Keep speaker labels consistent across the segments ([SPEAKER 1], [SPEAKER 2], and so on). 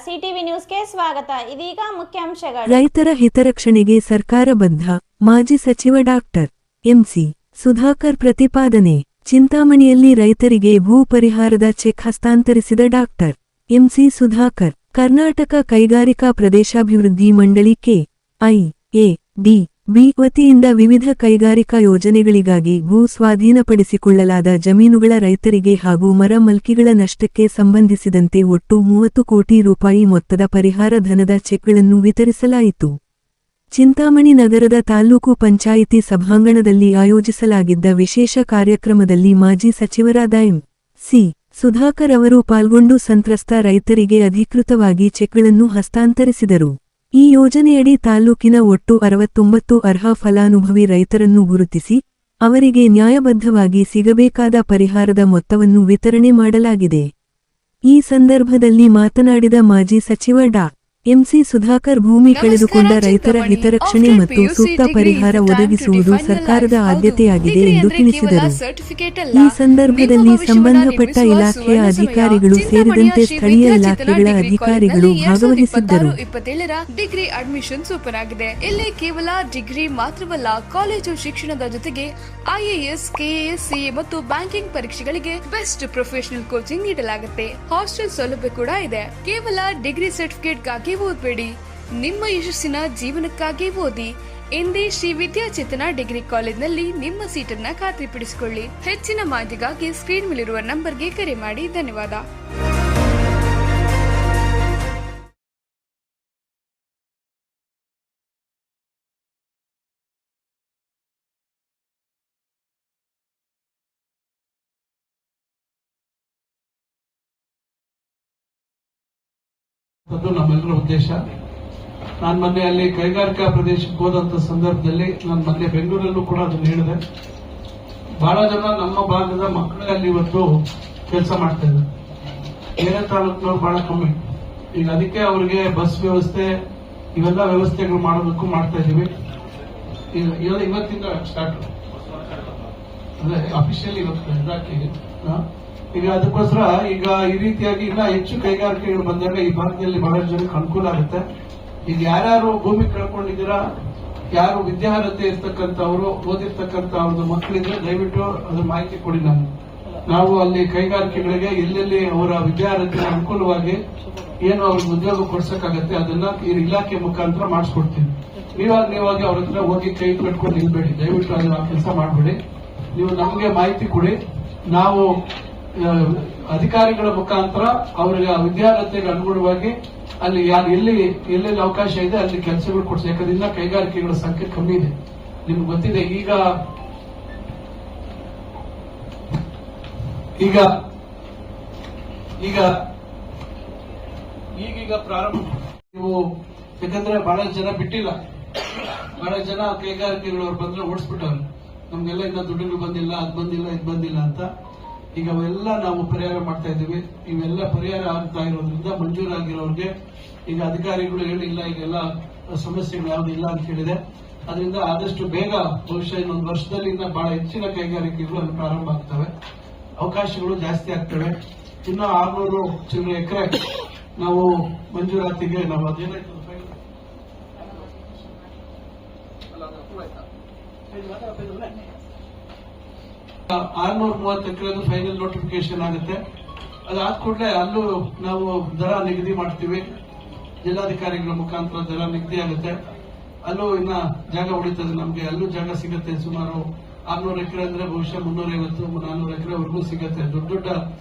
[SPEAKER 1] CTV ನ್ಯೂಸ್ಗೆ ಸ್ವಾಗತ. ಇದೀಗ ಮುಖ್ಯಾಂಶಗಳು.
[SPEAKER 2] ರೈತರ ಹಿತರಕ್ಷಣೆಗೆ ಸರ್ಕಾರ ಬದ್ಧ. ಮಾಜಿ ಸಚಿವ ಡಾಕ್ಟರ್ ಎಂಸಿ ಸುಧಾಕರ್ ಪ್ರತಿಪಾದನೆ. ಚಿಂತಾಮಣಿಯಲ್ಲಿ ರೈತರಿಗೆ ಭೂ ಪರಿಹಾರದ ಚೆಕ್ ಹಸ್ತಾಂತರಿಸಿದ ಡಾಕ್ಟರ್ ಎಂಸಿ ಸುಧಾಕರ್. ಕರ್ನಾಟಕ ಕೈಗಾರಿಕಾ ಪ್ರದೇಶಾಭಿವೃದ್ಧಿ ಮಂಡಳಿ ಕೆ.ಐ.ಎ.ಡಿ. ಬಿ ವತಿಯಿಂದ ವಿವಿಧ ಕೈಗಾರಿಕಾ ಯೋಜನೆಗಳಿಗಾಗಿ ಭೂ ಸ್ವಾಧೀನಪಡಿಸಿಕೊಳ್ಳಲಾದ ಜಮೀನುಗಳ ರೈತರಿಗೆ ಹಾಗೂ ಮರ ಮಲ್ಕಿಗಳ ನಷ್ಟಕ್ಕೆ ಸಂಬಂಧಿಸಿದಂತೆ ಒಟ್ಟು 30 ಕೋಟಿ ರೂಪಾಯಿ ಮೊತ್ತದ ಪರಿಹಾರ ಧನದ ಚೆಕ್ಗಳನ್ನು ವಿತರಿಸಲಾಯಿತು. ಚಿಂತಾಮಣಿ ನಗರದ ತಾಲೂಕು ಪಂಚಾಯಿತಿ ಸಭಾಂಗಣದಲ್ಲಿ ಆಯೋಜಿಸಲಾಗಿದ್ದ ವಿಶೇಷ ಕಾರ್ಯಕ್ರಮದಲ್ಲಿ ಮಾಜಿ ಸಚಿವರಾದ ಎಂ.ಸಿ. ಸುಧಾಕರ್ ಅವರು ಪಾಲ್ಗೊಂಡು ಸಂತ್ರಸ್ತ ರೈತರಿಗೆ ಅಧಿಕೃತವಾಗಿ ಚೆಕ್ಗಳನ್ನು ಹಸ್ತಾಂತರಿಸಿದರು. ಈ ಯೋಜನೆಯಡಿ ತಾಲೂಕಿನ ಒಟ್ಟು 69 ಅರ್ಹ ಫಲಾನುಭವಿ ರೈತರನ್ನು ಗುರುತಿಸಿ ಅವರಿಗೆ ನ್ಯಾಯಬದ್ಧವಾಗಿ ಸಿಗಬೇಕಾದ ಪರಿಹಾರದ ಮೊತ್ತವನ್ನು ವಿತರಣೆ ಮಾಡಲಾಗಿದೆ. ಈ ಸಂದರ್ಭದಲ್ಲಿ ಮಾತನಾಡಿದ ಮಾಜಿ ಸಚಿವ ಡಾ. ಎಂಸಿ ಸುಧಾಕರ್ ಭೂಮಿ ಕಳೆದುಕೊಂಡ ರೈತರ ಹಿತರಕ್ಷಣೆ ಮತ್ತು ಸೂಕ್ತ ಪರಿಹಾರ ಒದಗಿಸುವುದು ಸರ್ಕಾರದ ಆದ್ಯತೆಯಾಗಿದೆ ಎಂದು ತಿಳಿಸಿದರು. ಈ ಸಂದರ್ಭದಲ್ಲಿ ಸಂಬಂಧಪಟ್ಟ ಇಲಾಖೆಯ ಅಧಿಕಾರಿಗಳು ಸೇರಿದಂತೆ ಸ್ಥಳೀಯ ಇಲಾಖೆಗಳ ಅಧಿಕಾರಿಗಳು ಭಾಗವಹಿಸಿದ್ದರು.
[SPEAKER 3] 2027 ಡಿಗ್ರಿ ಅಡ್ಮಿಷನ್ಸ್ ಓಪನ್ ಆಗಿದೆ. ಇಲ್ಲಿ ಕೇವಲ ಡಿಗ್ರಿ ಮಾತ್ರವಲ್ಲ, ಕಾಲೇಜು ಶಿಕ್ಷಣದ ಜೊತೆಗೆ ಐಎಎಸ್, ಕೆಎಎಸ್, ಸಿಎ ಮತ್ತು ಬ್ಯಾಂಕಿಂಗ್ ಪರೀಕ್ಷೆಗಳಿಗೆ ಬೆಸ್ಟ್ ಪ್ರೊಫೆಷನಲ್ ಕೋಚಿಂಗ್ ನೀಡಲಾಗುತ್ತೆ. ಹಾಸ್ಟೆಲ್ ಸೌಲಭ್ಯ ಕೂಡ ಇದೆ. ಕೇವಲ ಡಿಗ್ರಿ ಸರ್ಟಿಫಿಕೇಟ್ಗಾಗಿ ಓದಬೇಡಿ, ನಿಮ್ಮ ಯಶಸ್ಸಿನ ಜೀವನಕ್ಕಾಗಿ ಓದಿ. ಎಂದೇ ಶ್ರೀ ವಿದ್ಯಾಚೇತನ ಡಿಗ್ರಿ ಕಾಲೇಜ್ನಲ್ಲಿ ನಿಮ್ಮ ಸೀಟನ್ನ ಖಾತ್ರಿಪಡಿಸಿಕೊಳ್ಳಿ. ಹೆಚ್ಚಿನ ಮಾಹಿತಿಗಾಗಿ ಸ್ಕ್ರೀನ್ ಮೇಲಿರುವ ನಂಬರ್ಗೆ ಕರೆ ಮಾಡಿ. ಧನ್ಯವಾದ.
[SPEAKER 4] ನಮ್ಮೆಲ್ಲರ ಉದ್ದೇಶ. ನಾನು ಮೊನ್ನೆ ಅಲ್ಲಿ ಕೈಗಾರಿಕಾ ಪ್ರದೇಶಕ್ಕೆ ಹೋದಂತ ಸಂದರ್ಭದಲ್ಲಿ ನಾನು ಮೊನ್ನೆ ಬೆಂಗಳೂರಲ್ಲೂ ಕೂಡ ಅದನ್ನು ಹೇಳಿದೆ. ಬಹಳ ಜನ ನಮ್ಮ ಭಾಗದ ಮಕ್ಕಳೇ ಅಲ್ಲಿ ಇವತ್ತು ಕೆಲಸ ಮಾಡ್ತಾ ಇದ್ದಾರೆ. ಬೇರೆ ತಾಲೂಕಿನವ್ರು ಬಹಳ ಕಮ್ಮಿ. ಈಗ ಅದಕ್ಕೆ ಅವರಿಗೆ ಬಸ್ ವ್ಯವಸ್ಥೆ ಇವೆಲ್ಲ ವ್ಯವಸ್ಥೆಗಳು ಮಾಡೋದಕ್ಕೂ ಮಾಡ್ತಾ ಇದೀವಿ. ಇವತ್ತಿಂದ ಸ್ಟಾರ್ಟ್ ಅದೇ ಅಫಿಷಿಯಲ್ ಇವತ್ತು ಇಲಾಖೆ. ಈಗ ಅದಕ್ಕೋಸ್ಕರ ಈಗ ಈ ರೀತಿಯಾಗಿ ಇನ್ನ ಹೆಚ್ಚು ಕೈಗಾರಿಕೆಗಳು ಬಂದಾಗ ಈ ಭಾಗದಲ್ಲಿ ಬಹಳಷ್ಟು ಜನಕ್ಕೆ ಅನುಕೂಲ ಆಗುತ್ತೆ. ಈಗ ಯಾರ್ಯಾರು ಭೂಮಿ ಕಳ್ಕೊಂಡಿದ್ದೀರಾ, ಯಾರು ವಿದ್ಯಾರ್ಹತೆ ಇರ್ತಕ್ಕಂಥವ್ರು, ಓದಿರ್ತಕ್ಕಂಥ ಅವ್ರದ್ದು ಮಕ್ಕಳಿದ್ರೆ ದಯವಿಟ್ಟು ಅದ್ರ ಮಾಹಿತಿ ಕೊಡಿ. ನಾವು ಅಲ್ಲಿ ಕೈಗಾರಿಕೆಗಳಿಗೆ ಎಲ್ಲೆಲ್ಲಿ ಅವರ ವಿದ್ಯಾರ್ಹತೆ ಅನುಕೂಲವಾಗಿ ಏನು ಅವ್ರಿಗೆ ಉದ್ಯೋಗ ಕೊಡ್ಸಕ್ಕಾಗತ್ತೆ ಅದನ್ನ ಈ ಇಲಾಖೆ ಮುಖಾಂತರ ಮಾಡಿಸ್ಕೊಡ್ತೀವಿ. ನೀವಾಗಿ ಅವ್ರ ಹತ್ರ ಹೋಗಿ ಕೈ ಕಟ್ಕೊಂಡು ನಿಲ್ಬೇಡಿ, ದಯವಿಟ್ಟು ಅದನ್ನ ಕೆಲಸ ಮಾಡಬೇಡಿ. ನೀವು ನಮಗೆ ಮಾಹಿತಿ ಕೊಡಿ. ನಾವು ಅಧಿಕಾರಿಗಳ ಮುಖಾಂತರ ಅವರಿಗೆ ವಿದ್ಯಾರ್ಹತೆಗೆ ಅನುಗುಣವಾಗಿ ಅಲ್ಲಿ ಎಲ್ಲೆಲ್ಲಿ ಅವಕಾಶ ಇದೆ ಅಲ್ಲಿ ಕೆಲಸಗಳು ಕೊಡ್ಸಿ. ಯಾಕಂದ್ರೆ ಕೈಗಾರಿಕೆಗಳ ಸಂಖ್ಯೆ ಕಮ್ಮಿ ಇದೆ, ನಿಮ್ಗೆ ಗೊತ್ತಿದೆ. ಈಗ ಪ್ರಾರಂಭ ನೀವು ಯಾಕಂದ್ರೆ ಬಹಳ ಜನ ಬಿಟ್ಟಿಲ್ಲ. ಬಹಳ ಜನ ಕೈಗಾರಿಕೆಗಳು ಅವ್ರು ಬಂದ್ರೆ ಓಡಿಸ್ಬಿಟ್ಟವ್ರು. ನಮ್ಗೆಲ್ಲ ಇನ್ನ ದುಡ್ಡುಗಳು ಬಂದಿಲ್ಲ, ಅದ್ ಬಂದಿಲ್ಲ, ಇದ್ ಬಂದಿಲ್ಲ ಅಂತ. ಈಗ ಅವೆಲ್ಲ ನಾವು ಪರಿಹಾರ ಮಾಡ್ತಾ ಇದ್ದೀವಿ. ಇವೆಲ್ಲ ಪರಿಹಾರ ಆಗ್ತಾ ಇರೋದ್ರಿಂದ ಮಂಜೂರಾಗಿರೋರಿಗೆ ಈಗ ಅಧಿಕಾರಿಗಳು ಹೇಳಿಲ್ಲ, ಈಗೆಲ್ಲ ಸಮಸ್ಯೆಗಳು ಯಾವುದಿಲ್ಲ ಅಂತ ಹೇಳಿದೆ. ಅದರಿಂದ ಆದಷ್ಟು ಬೇಗ ಬಹುಶಃ ಇನ್ನೊಂದು ವರ್ಷದಲ್ಲಿ ಇನ್ನ ಬಹಳ ಹೆಚ್ಚಿನ ಕೈಗಾರಿಕೆಗಳು ಅಲ್ಲಿ ಪ್ರಾರಂಭ ಆಗ್ತವೆ, ಅವಕಾಶಗಳು ಜಾಸ್ತಿ ಆಗ್ತವೆ. ಇನ್ನು 600 ಚಿಲ್ಲರೆ ಎಕರೆ ನಾವು ಮಂಜೂರಾತಿಗೆ ನಾವು 630 ಎಕರೆ ಫೈನಲ್ ನೋಟಿಫಿಕೇಶನ್ ಆಗುತ್ತೆ. ಅದಾದ ಕೂಡಲೇ ಅಲ್ಲೂ ನಾವು ದರ ನಿಗದಿ ಮಾಡ್ತೀವಿ. ಜಿಲ್ಲಾಧಿಕಾರಿಗಳ ಮುಖಾಂತರ ದರ ನಿಗದಿ ಆಗುತ್ತೆ. ಅಲ್ಲೂ ಇನ್ನ ಜಾಗ ಉಳಿತದೆ, ನಮ್ಗೆ ಅಲ್ಲೂ ಜಾಗ ಸಿಗುತ್ತೆ. ಸುಮಾರು 600 ಎಕರೆ ಅಂದ್ರೆ ಬಹುಶಃ 350-400 ಎಕರೆವರೆಗೂ ಸಿಗುತ್ತೆ. ದೊಡ್ಡ ದೊಡ್ಡ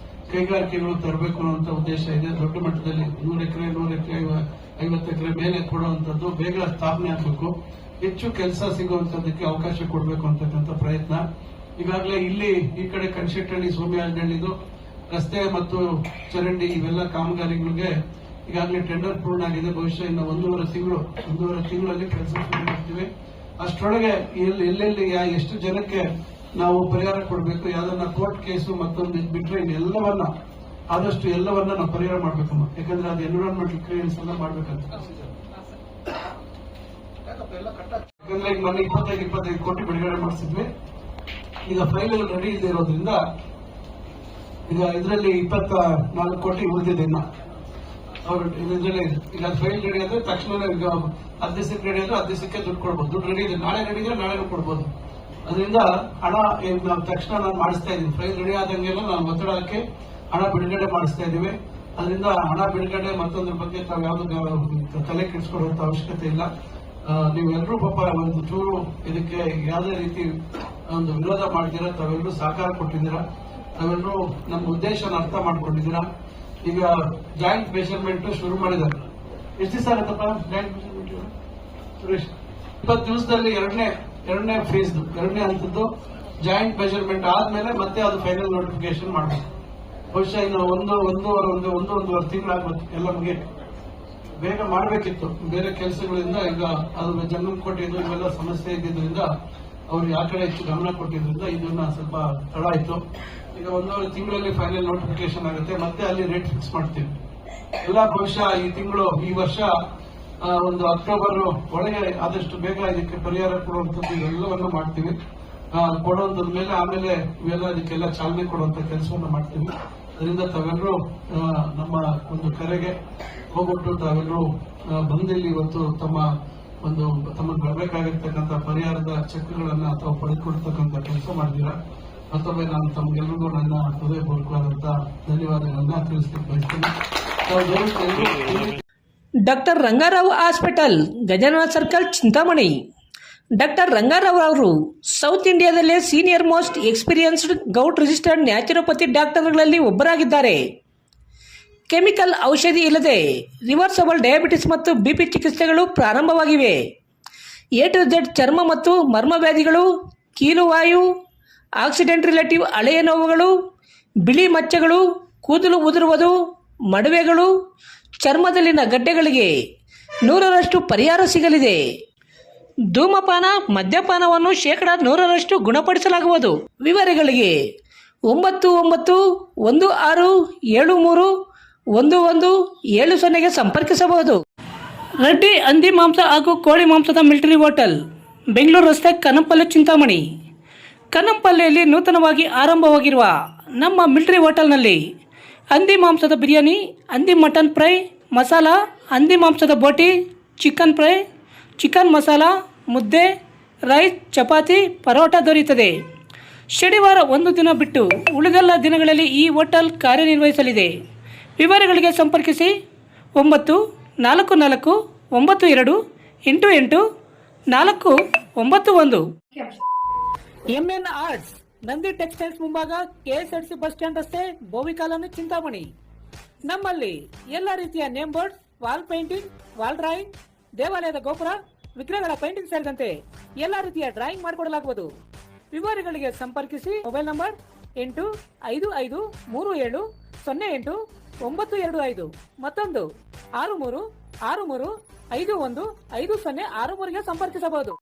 [SPEAKER 4] ಕೈಗಾರಿಕೆಗಳು ತರಬೇಕು ಅನ್ನುವಂತ ಉದ್ದೇಶ ಇದೆ. ದೊಡ್ಡ ಮಟ್ಟದಲ್ಲಿ 100 ಎಕರೆ 50 ಎಕರೆ ಮೇಲೆ ಕೊಡುವಂತದ್ದು ಬೇಗ ಸ್ಥಾಪನೆ ಆಗಬೇಕು. ಹೆಚ್ಚು ಕೆಲಸ ಸಿಗುವಂತದಕ್ಕೆ ಅವಕಾಶ ಕೊಡಬೇಕು ಅಂತಕ್ಕಂಥ ಪ್ರಯತ್ನ. ಈಗಾಗಲೇ ಇಲ್ಲಿ ಈ ಕಡೆ ಕನ್ಶೆಟ್ಟಹಳ್ಳಿ, ಸೋಮಯಾಜನಹಳ್ಳಿದು ರಸ್ತೆ ಮತ್ತು ಚರಂಡಿ ಇವೆಲ್ಲ ಕಾಮಗಾರಿಗಳಿಗೆ ಈಗಾಗಲೇ ಟೆಂಡರ್ ಪೂರ್ಣ ಆಗಿದೆ. ಬಹುಶಃ ಇನ್ನು 1.5 ತಿಂಗಳಲ್ಲಿ ಕೆಲಸ ಶುರು ಮಾಡ್ತೀವಿ. ಅಷ್ಟರೊಳಗೆ ಎಲ್ಲೆಲ್ಲಿ ಎಷ್ಟು ಜನಕ್ಕೆ ನಾವು ಪರಿಹಾರ ಕೊಡಬೇಕು, ಯಾವ್ದನ್ನ ಕೋರ್ಟ್ ಕೇಸು ಮತ್ತೊಂದು ಬಿಟ್ರೆ ಇನ್ನೆಲ್ಲವನ್ನ ಆದಷ್ಟು ಎಲ್ಲವನ್ನ ನಾವು ಪರಿಹಾರ ಮಾಡ್ಬೇಕಮ್ಮ. ಯಾಕಂದ್ರೆ ಅದು ಎನ್ವಿರಾನ್ಮೆಂಟಲ್ ಕ್ಲಿಯರೆನ್ಸ್ ಎಲ್ಲ ಮಾಡ್ಬೇಕಂತ. ಯಾಕಂದ್ರೆ ಈಗ ಮೊನ್ನೆ 25 ಕೋಟಿ ಬಿಡುಗಡೆ ಮಾಡಿಸಿದ್ವಿ. ಈಗ ಫೈನಲ್ ರೆಡಿ ಇಲ್ಲದೆ ಇರೋದ್ರಿಂದ ಈಗ ಇದರಲ್ಲಿ 24 ಕೋಟಿ ಉಳಿದಿದೆ. ಇನ್ನ ಅವ್ರು ಇದರಲ್ಲೇ ಇದೆ. ಈಗ ಫೈಲ್ ರೆಡಿ ಆದ್ರೆ ತಕ್ಷಣ ಈಗ 10 ದಿವಸಕ್ಕೆ ರೆಡಿ ಆದ್ರೆ 10 ದಿವಸಕ್ಕೆ ದುಡ್ಡು ಕೊಡ್ಬೋದು. ದುಡ್ಡು ರೆಡಿ ಇದೆ, ನಾಳೆ ರೆಡಿ ಇದ್ರೆ ನಾಳೆನೂ ಕೊಡ್ಬೋದು. ಅದರಿಂದ ಹಣ ನಾವು ತಕ್ಷಣ ನಾನು ಮಾಡಿಸ್ತಾ ಇದ್ದೀನಿ. ಫೈಲ್ ರೆಡಿ ಆದಂಗೆಲ್ಲ ನಾನು ಒತ್ತಡ ಹಾಕಿ ಹಣ ಬಿಡುಗಡೆ ಮಾಡಿಸ್ತಾ ಇದ್ದೀವಿ. ಅದರಿಂದ ಹಣ ಬಿಡುಗಡೆ ಮತ್ತೊಂದ್ರ ಬಗ್ಗೆ ತಾವು ಯಾವ್ದು ತಲೆ ಕೆಡಿಸ್ಕೊಳ್ಳುವಂತ ಅವಶ್ಯಕತೆ ಇಲ್ಲ. ನೀವೆಲ್ಲರೂ ಪಾಪ ಒಂದು ಚೂರು ಇದಕ್ಕೆ ಯಾವುದೇ ರೀತಿ ಒಂದು ವಿರೋಧ ಮಾಡ್ತೀರಾ, ತಾವೆಲ್ಲರೂ ಸಹಕಾರ ಕೊಟ್ಟಿದ್ದೀರಾ, ತಾವೆಲ್ಲರೂ ನಮ್ಮ ಉದ್ದೇಶನ ಅರ್ಥ ಮಾಡ್ಕೊಂಡಿದ್ದೀರಾ. ಈಗ ಜಾಯಿಂಟ್ ಮೆಷರ್ಮೆಂಟ್ ಶುರು ಮಾಡಿದ್ದಾರೆ. ಎಷ್ಟು ದಿವಸ ಆಗುತ್ತಪ್ಪ ಜಾಯಿಂಟ್ ಮೆಷರ್ಮೆಂಟ್ ಸುರೇಶ್? 20 ದಿವಸದಲ್ಲಿ ಎರಡನೇ ಫೇಸ್, ಎರಡನೇ ಹಂತದ್ದು ಜಾಯಿಂಟ್ ಮೆಷರ್ಮೆಂಟ್ ಆದ್ಮೇಲೆ ಮತ್ತೆ ಅದು ಫೈನಲ್ ನೋಟಿಫಿಕೇಶನ್ ಮಾಡಬೇಕು. ಬಹುಶಃ ಇನ್ನು ಒಂದೂವರೆ ತಿಂಗಳಾಗ್ಬೇಕು ಎಲ್ಲ ಮುಗಿಯ. ಬೇಗ ಮಾಡಬೇಕಿತ್ತು, ಬೇರೆ ಕೆಲಸಗಳಿಂದ ಈಗ ಅದು ಜಂಗಮಕೋಟೆದು ಇವೆಲ್ಲ ಸಮಸ್ಯೆ ಇದ್ದಿದ್ದರಿಂದ ಅವ್ರಿಗೆ ಆ ಕಡೆ ಹೆಚ್ಚು ಗಮನ ಕೊಟ್ಟಿದ್ರಿಂದ ಇದನ್ನ ಸ್ವಲ್ಪ ತಡ ಆಯ್ತು. ಈಗ 1.5 ತಿಂಗಳಲ್ಲಿ ಫೈನಲ್ ನೋಟಿಫಿಕೇಶನ್ ಆಗುತ್ತೆ, ಮತ್ತೆ ಅಲ್ಲಿ ರೇಟ್ ಫಿಕ್ಸ್ ಮಾಡ್ತೀವಿ. ಎಲ್ಲ ಬಹುಶಃ ಈ ವರ್ಷ ಒಂದು ಅಕ್ಟೋಬರ್ ಒಳಗೆ ಆದಷ್ಟು ಬೇಗ ಇದಕ್ಕೆ ಪರಿಹಾರ ಕೊಡುವಂಥದ್ದು ಇವೆಲ್ಲವನ್ನು ಮಾಡ್ತೀವಿ. ಕೊಡುವಂತದ ಮೇಲೆ ಆಮೇಲೆ ಇವೆಲ್ಲ ಇದಕ್ಕೆಲ್ಲ ಚಾಲನೆ ಕೊಡುವಂತ ಕೆಲಸವನ್ನು ಮಾಡ್ತೀವಿ. ಅದರಿಂದ ತಾವೆಲ್ಲರೂ ನಮ್ಮ ಒಂದು ಕರೆಗೆ ಹೋಗ್ಬಿಟ್ಟು ತಾವೆಲ್ಲರೂ ಬಂದಿಲ್ಲಿ ಇವತ್ತು ತಮಗೆ ಬರಬೇಕಾಗಿರ್ತಕ್ಕಂಥ ಪರಿಹಾರದ ಚೆಕ್ಗಳನ್ನ ತಾವು ಪಡೆದುಕೊಡ್ತಕ್ಕಂಥ ಕೆಲಸ ಮಾಡಿದ್ದೀರಾ. ಮತ್ತೊಮ್ಮೆ ನಾನು ತಮಗೆಲ್ಲರಿಗೂ ನನ್ನ ಹೃದಯಪೂರ್ವಕವಾದಂತಹ ಧನ್ಯವಾದಗಳನ್ನ ತಿಳಿಸ್ಲಿಕ್ಕೆ ಬಯಸ್ತೀನಿ.
[SPEAKER 5] Doctor Rangarao hospital, Gajanana circle, Chintamani. Doctor Rangarao ಅವರು ಸೌತ್ ಇಂಡಿಯಾದಲ್ಲೇ senior most experienced gout registered naturopathy ಡಾಕ್ಟರ್ಗಳಲ್ಲಿ ಒಬ್ಬರಾಗಿದ್ದಾರೆ. ಕೆಮಿಕಲ್ ಔಷಧಿ ಇಲ್ಲದೆ ರಿವರ್ಸಬಲ್ ಡಯಾಬಿಟಿಸ್ ಮತ್ತು ಬಿಪಿ ಚಿಕಿತ್ಸೆಗಳು ಪ್ರಾರಂಭವಾಗಿವೆ. A to Z ಚರ್ಮ ಮತ್ತು ಮರ್ಮವ್ಯಾಧಿಗಳು, ಕೀಲುವಾಯು, ಆಕ್ಸಿಡೆಂಟ್ ರಿಲೇಟಿವ್ ಹಳೆಯ ನೋವುಗಳು, ಬಿಳಿ ಮಚ್ಚೆಗಳು, ಕೂದಲು ಉದುರುವುದು, ಮಡುವೆಗಳು, ಚರ್ಮದಲ್ಲಿನ ಗಡ್ಡೆಗಳಿಗೆ 100% ಪರಿಹಾರ ಸಿಗಲಿದೆ. ಧೂಮಪಾನ, ಮದ್ಯಪಾನವನ್ನು 100% ಗುಣಪಡಿಸಲಾಗುವುದು. ವಿವರಗಳಿಗೆ 9916731170 ಸಂಪರ್ಕಿಸಬಹುದು. ರೆಡ್ಡಿ ಹಂದಿ ಮಾಂಸ ಹಾಗೂ ಕೋಳಿ ಮಾಂಸದ ಮಿಲಿಟರಿ ಹೋಟೆಲ್, ಬೆಂಗಳೂರು ರಸ್ತೆ, ಕನ್ನಂಪಲ್ಲೆ, ಚಿಂತಾಮಣಿ. ಕನ್ನಂಪಲ್ಲೆಯಲ್ಲಿ ನೂತನವಾಗಿ ಆರಂಭವಾಗಿರುವ ನಮ್ಮ ಮಿಲಿಟರಿ ಹೋಟೆಲ್ನಲ್ಲಿ ಹಂದಿ ಮಾಂಸದ ಬಿರಿಯಾನಿ, ಹಂದಿ ಮಟನ್ ಫ್ರೈ, ಮಸಾಲ, ಹಂದಿ ಮಾಂಸದ ಬೋಟಿ, ಚಿಕನ್ ಫ್ರೈ, ಚಿಕನ್ ಮಸಾಲ, ಮುದ್ದೆ, ರೈಸ್, ಚಪಾತಿ, ಪರೋಟ ದೊರೆಯುತ್ತದೆ. ಶನಿವಾರ ಒಂದು ದಿನ ಬಿಟ್ಟು ಉಳಿದೆಲ್ಲ ದಿನಗಳಲ್ಲಿ ಈ ಹೋಟೆಲ್ ಕಾರ್ಯನಿರ್ವಹಿಸಲಿದೆ. ವಿವರಗಳಿಗೆ ಸಂಪರ್ಕಿಸಿ 9492888491. MN ಆರ್ಟ್ಸ್, ನಂದಿ ಟೆಕ್ಸ್ಟೈಲ್ಸ್ ಮುಂಭಾಗ, KSRTC ಬಸ್ ಸ್ಟ್ಯಾಂಡ್ ರಸ್ತೆ, ಬೋವಿ ಕಾಲೋನಿ, ಚಿಂತಾಮಣಿ. ನಮ್ಮಲ್ಲಿ ಎಲ್ಲ ರೀತಿಯ name board, wall painting, wall drawing, ದೇವಾಲಯದ ಗೋಪುರ, ವಿಗ್ರಹಗಳ ಪೇಂಟಿಂಗ್ ಸೇರಿದಂತೆ ಎಲ್ಲ ರೀತಿಯ ಡ್ರಾಯಿಂಗ್ ಮಾಡಿಕೊಡಲಾಗುವುದು. ವಿವರಗಳಿಗೆ ಸಂಪರ್ಕಿಸಿ. ಮೊಬೈಲ್ ನಂಬರ್ 8553708925, ಮತ್ತೊಂದು 6363515063ಗೆ ಸಂಪರ್ಕಿಸಬಹುದು.